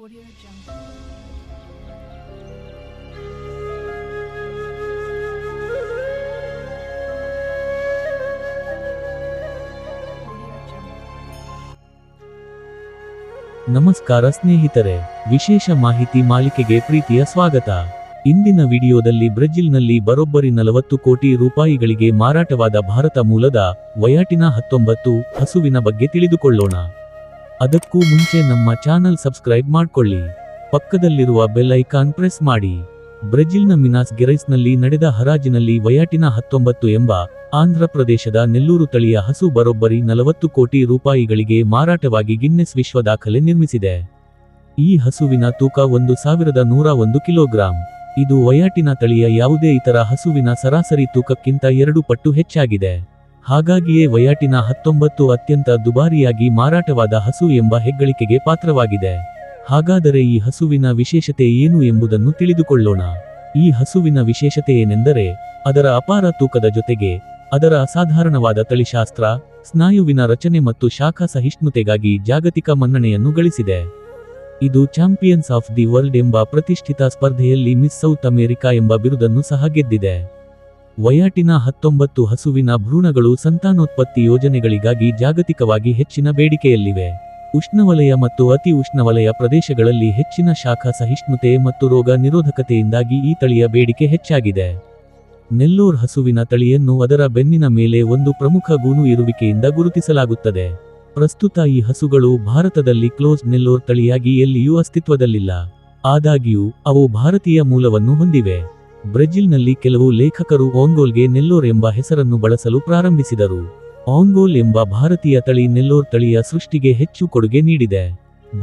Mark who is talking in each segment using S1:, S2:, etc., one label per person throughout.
S1: Audio Jungle.
S2: ನಮಸ್ಕಾರ ಸ್ನೇಹಿತರೆ, ವಿಶೇಷ ಮಾಹಿತಿ ಮಾಲಿಕೆಗೆ ಪ್ರೀತಿಯ ಸ್ವಾಗತ. ಇಂದಿನ ವಿಡಿಯೋದಲ್ಲಿ ಬ್ರೆಜಿಲ್ನಲ್ಲಿ ಬರೋಬ್ಬರಿ 40 ಕೋಟಿ ರೂಪಾಯಿಗಳಿಗೆ ಮಾರಾಟವಾದ ಭಾರತ ಮೂಲದ ವಯಾಟಿನ 19 ಹಸುವಿನ ಬಗ್ಗೆ ತಿಳಿದುಕೊಳ್ಳೋಣ. ಅದಕ್ಕೂ ಮುಂಚೆ ನಮ್ಮ ಚಾನಲ್ ಸಬ್ಸ್ಕ್ರೈಬ್ ಮಾಡ್ಕೊಳ್ಳಿ, ಪಕ್ಕದಲ್ಲಿರುವ ಬೆಲ್ ಐಕಾನ್ ಪ್ರೆಸ್ ಮಾಡಿ. ಬ್ರೆಜಿಲ್ನ ಮಿನಾಸ್ ಗೆರೈಸ್ನಲ್ಲಿ ನಡೆದ ಹರಾಜಿನಲ್ಲಿ ವಯಾಟಿನ 19 ಎಂಬ ಆಂಧ್ರ ಪ್ರದೇಶದ ನೆಲ್ಲೂರು ತಳಿಯ ಹಸು ಬರೋಬ್ಬರಿ 40 ಕೋಟಿ ರೂಪಾಯಿಗಳಿಗೆ ಮಾರಾಟವಾಗಿ ಗಿನ್ನೆಸ್ ವಿಶ್ವ ದಾಖಲೆ ನಿರ್ಮಿಸಿದೆ. ಈ ಹಸುವಿನ ತೂಕ 1101 ಕಿಲೋಗ್ರಾಂ. ಇದು ವಯಾಟಿನ ತಳಿಯ ಯಾವುದೇ ಇತರ ಹಸುವಿನ ಸರಾಸರಿ ತೂಕಕ್ಕಿಂತ 2 ಪಟ್ಟು ಹೆಚ್ಚಾಗಿದೆ. ಹಾಗಾಗಿಯೇ ವಯಾಟಿನ 19 ಅತ್ಯಂತ ದುಬಾರಿಯಾಗಿ ಮಾರಾಟವಾದ ಹಸು ಎಂಬ ಹೆಗ್ಗಳಿಕೆಗೆ ಪಾತ್ರವಾಗಿದೆ. ಹಾಗಾದರೆ ಈ ಹಸುವಿನ ವಿಶೇಷತೆ ಏನು ಎಂಬುದನ್ನು ತಿಳಿದುಕೊಳ್ಳೋಣ. ಈ ಹಸುವಿನ ವಿಶೇಷತೆ ಏನೆಂದರೆ, ಅದರ ಅಪಾರ ತೂಕದ ಜೊತೆಗೆ ಅದರ ಅಸಾಧಾರಣವಾದ ತಳಿಶಾಸ್ತ್ರ, ಸ್ನಾಯುವಿನ ರಚನೆ ಮತ್ತು ಶಾಖ ಸಹಿಷ್ಣುತೆಗಾಗಿ ಜಾಗತಿಕ ಮನ್ನಣೆಯನ್ನು ಗಳಿಸಿದೆ. ಇದು ಚಾಂಪಿಯನ್ಸ್ ಆಫ್ ದಿ ವರ್ಲ್ಡ್ ಎಂಬ ಪ್ರತಿಷ್ಠಿತ ಸ್ಪರ್ಧೆಯಲ್ಲಿ ಮಿಸ್ ಸೌತ್ ಅಮೆರಿಕಾ ಎಂಬ ಬಿರುದನ್ನು ಸಹ ಗೆದ್ದಿದೆ. ವಯಾಟಿನ 19 ಹಸುವಿನ ಭ್ರೂಣಗಳು ಸಂತಾನೋತ್ಪತ್ತಿ ಯೋಜನೆಗಳಿಗಾಗಿ ಜಾಗತಿಕವಾಗಿ ಹೆಚ್ಚಿನ ಬೇಡಿಕೆಯಲ್ಲಿವೆ. ಉಷ್ಣವಲಯ ಮತ್ತು ಅತಿ ಉಷ್ಣವಲಯ ಪ್ರದೇಶಗಳಲ್ಲಿ ಹೆಚ್ಚಿನ ಶಾಖ ಸಹಿಷ್ಣುತೆ ಮತ್ತು ರೋಗ ನಿರೋಧಕತೆಯಿಂದಾಗಿ ಈ ತಳಿಯ ಬೇಡಿಕೆ ಹೆಚ್ಚಾಗಿದೆ. ನೆಲ್ಲೂರ್ ಹಸುವಿನ ತಳಿಯನ್ನು ಅದರ ಬೆನ್ನಿನ ಮೇಲೆ ಒಂದು ಪ್ರಮುಖ ಗೂನು ಇರುವಿಕೆಯಿಂದ ಗುರುತಿಸಲಾಗುತ್ತದೆ. ಪ್ರಸ್ತುತ ಈ ಹಸುಗಳು ಭಾರತದಲ್ಲಿ ಕ್ಲೋಸ್ಡ್ ನೆಲ್ಲೂರ್ ತಳಿಯಾಗಿ ಎಲ್ಲಿಯೂ ಅಸ್ತಿತ್ವದಲ್ಲಿಲ್ಲ. ಆದಾಗ್ಯೂ ಅವು ಭಾರತೀಯ ಮೂಲವನ್ನು ಹೊಂದಿವೆ. ಬ್ರೆಜಿಲ್ನಲ್ಲಿ ಕೆಲವು ಲೇಖಕರು ಆಂಗೋಲ್ಗೆ ನೆಲ್ಲೋರ್ ಎಂಬ ಹೆಸರನ್ನು ಬಳಸಲು ಪ್ರಾರಂಭಿಸಿದರು. ಆಂಗೋಲ್ ಎಂಬ ಭಾರತೀಯ ತಳಿ ನೆಲ್ಲೋರ್ ತಳಿಯ ಸೃಷ್ಟಿಗೆ ಹೆಚ್ಚು ಕೊಡುಗೆ ನೀಡಿದೆ.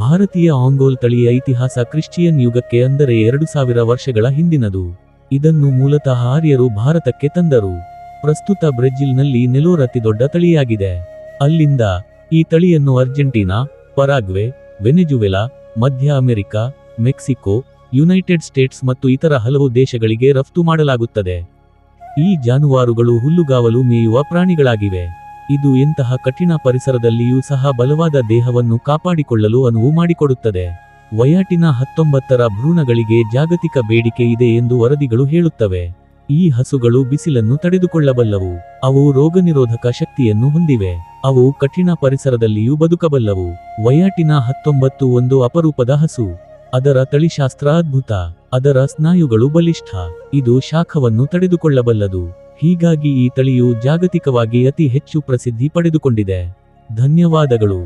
S2: ಭಾರತೀಯ ಆಂಗೋಲ್ ತಳಿಯ ಇತಿಹಾಸ ಕ್ರಿಶ್ಚಿಯನ್ ಯುಗಕ್ಕೆ, ಅಂದರೆ 2000 ವರ್ಷಗಳ ಹಿಂದಿನದು. ಇದನ್ನು ಮೂಲತಃ ಆರ್ಯರು ಭಾರತಕ್ಕೆ ತಂದರು. ಪ್ರಸ್ತುತ ಬ್ರೆಜಿಲ್ನಲ್ಲಿ ನೆಲ್ಲೋರ್ ಅತಿದೊಡ್ಡ ತಳಿಯಾಗಿದೆ. ಅಲ್ಲಿಂದ ಈ ತಳಿಯನ್ನು ಅರ್ಜೆಂಟೀನಾ, ಪರಾಗ್ವೆ, ವೆನೆಜುವೆಲಾ, ಮಧ್ಯ ಅಮೆರಿಕ, ಮೆಕ್ಸಿಕೋ, ಯುನೈಟೆಡ್ ಸ್ಟೇಟ್ಸ್ ಮತ್ತು ಇತರ ಹಲವು ದೇಶಗಳಿಗೆ ರಫ್ತು ಮಾಡಲಾಗುತ್ತದೆ. ಈ ಜಾನುವಾರುಗಳು ಹುಲ್ಲುಗಾವಲು ಮೇಯುವ ಪ್ರಾಣಿಗಳಾಗಿವೆ. ಇದು ಎಂತಹ ಕಠಿಣ ಪರಿಸರದಲ್ಲಿಯೂ ಸಹ ಬಲವಾದ ದೇಹವನ್ನು ಕಾಪಾಡಿಕೊಳ್ಳಲು ಅನುವು ಮಾಡಿಕೊಡುತ್ತದೆ. ವಯಾಟಿನ 19ರ ಭ್ರೂಣಗಳಿಗೆ ಜಾಗತಿಕ ಬೇಡಿಕೆ ಇದೆ ಎಂದು ವರದಿಗಳು ಹೇಳುತ್ತವೆ. ಈ ಹಸುಗಳು ಬಿಸಿಲನ್ನು ತಡೆದುಕೊಳ್ಳಬಲ್ಲವು. ಅವು ರೋಗನಿರೋಧಕ ಶಕ್ತಿಯನ್ನು ಹೊಂದಿವೆ. ಅವು ಕಠಿಣ ಪರಿಸರದಲ್ಲಿಯೂ ಬದುಕಬಲ್ಲವು. ವಯಾಟಿನ 19 ಒಂದು ಅಪರೂಪದ ಹಸು. ಅದರ ತಳಿಶಾಸ್ತ್ರ ಅದ್ಭುತ. ಅದರ ಸ್ನಾಯುಗಳು ಬಲಿಷ್ಠ. ಇದು ಶಾಖವನ್ನು ತಡೆದುಕೊಳ್ಳಬಲ್ಲದು. ಹೀಗಾಗಿ ಈ ತಳಿಯು ಜಾಗತಿಕವಾಗಿ ಅತಿ ಹೆಚ್ಚು ಪ್ರಸಿದ್ಧಿ ಪಡೆದುಕೊಂಡಿದೆ. ಧನ್ಯವಾದಗಳು.